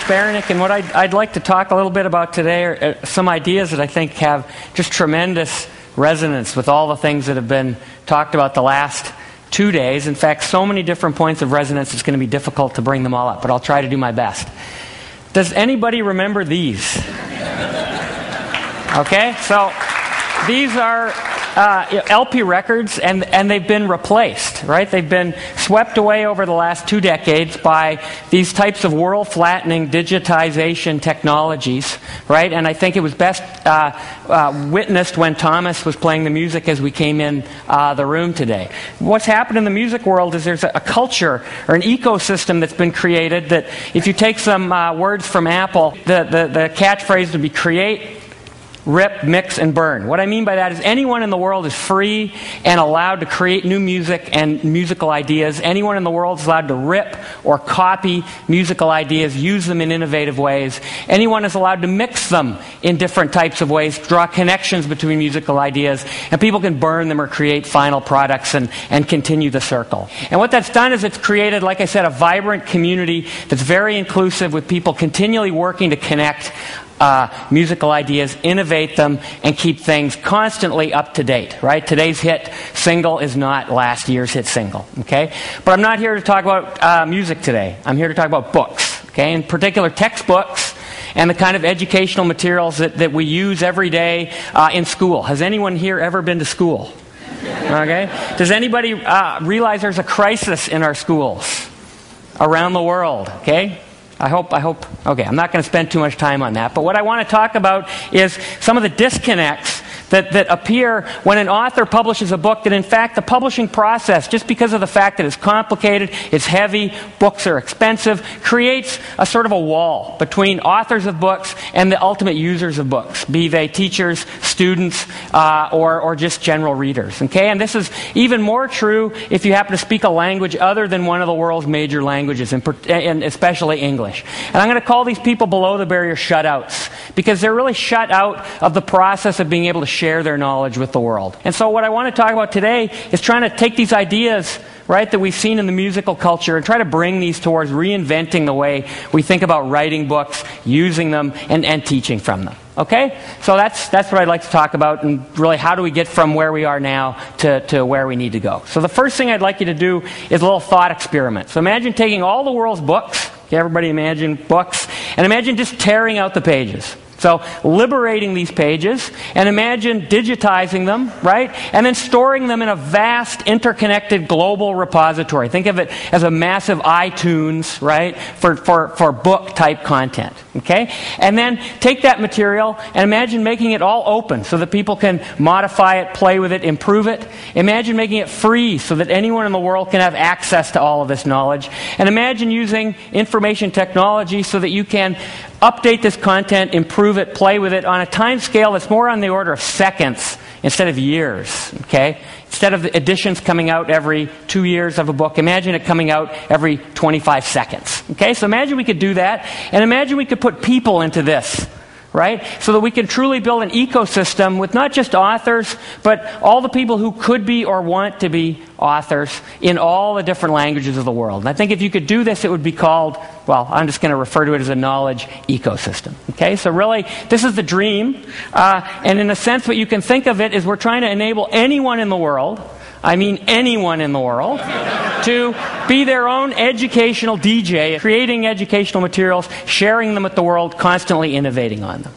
BARANIUK, and what I'd like to talk a little bit about today are some ideas that I think have just tremendous resonance with all the things that have been talked about the last 2 days. In fact, so many different points of resonance, it's going to be difficult to bring them all up, but I'll try to do my best. Does anybody remember these? Okay, so these are LP records, and they've been replaced, right? They've been swept away over the last 2 decades by these types of world-flattening digitization technologies, right? And I think it was best witnessed when Thomas was playing the music as we came in the room today. What's happened in the music world is there's a culture or an ecosystem that's been created that, if you take some words from Apple, the catchphrase would be create, rip, mix, and burn. What I mean by that is anyone in the world is free and allowed to create new music and musical ideas. Anyone in the world is allowed to rip or copy musical ideas, use them in innovative ways. Anyone is allowed to mix them in different types of ways, draw connections between musical ideas, and people can burn them or create final products and continue the circle. And what that's done is it's created, like I said, a vibrant community that's very inclusive, with people continually working to connect musical ideas, innovate them, and keep things constantly up to date, right? Today's hit single is not last year's hit single, okay? But I'm not here to talk about music today. I'm here to talk about books, okay? In particular, textbooks and the kind of educational materials that we use every day in school. Has anyone here ever been to school? Okay? Does anybody realize there's a crisis in our schools around the world, okay? I hope, okay, I'm not going to spend too much time on that. But what I want to talk about is some of the disconnects that appear when an author publishes a book, that in fact the publishing process, just because of the fact that it's complicated, it's heavy, books are expensive, creates a sort of a wall between authors of books and the ultimate users of books, be they teachers, students, or just general readers. Okay? And this is even more true if you happen to speak a language other than one of the world's major languages, and especially English. And I'm going to call these people below the barrier shutouts, because they're really shut out of the process of being able to share their knowledge with the world. And so what I want to talk about today is trying to take these ideas, right, that we've seen in the musical culture and try to bring these towards reinventing the way we think about writing books, using them, and teaching from them. Okay? So that's what I'd like to talk about, and really how do we get from where we are now to where we need to go. So the first thing I'd like you to do is a little thought experiment. So imagine taking all the world's books, okay, everybody imagine books, and imagine just tearing out the pages. So liberating these pages, and imagine digitizing them, right? And then storing them in a vast, interconnected global repository. Think of it as a massive iTunes, right? For book-type content, okay? And then take that material and imagine making it all open so that people can modify it, play with it, improve it. Imagine making it free so that anyone in the world can have access to all of this knowledge. And imagine using information technology so that you can update this content, improve it, play with it on a time scale that's more on the order of seconds instead of years, okay? Instead of the editions coming out every 2 years of a book, imagine it coming out every 25 seconds, okay? So imagine we could do that, and imagine we could put people into this, right? So that we can truly build an ecosystem with not just authors, but all the people who could be or want to be authors in all the different languages of the world. And I think if you could do this, it would be called, well, I'm just going to refer to it as a knowledge ecosystem. Okay? So really, this is the dream. And in a sense, what you can think of it is we're trying to enable anyone in the world, I mean anyone in the world, to be their own educational DJ, creating educational materials, sharing them with the world, constantly innovating on them.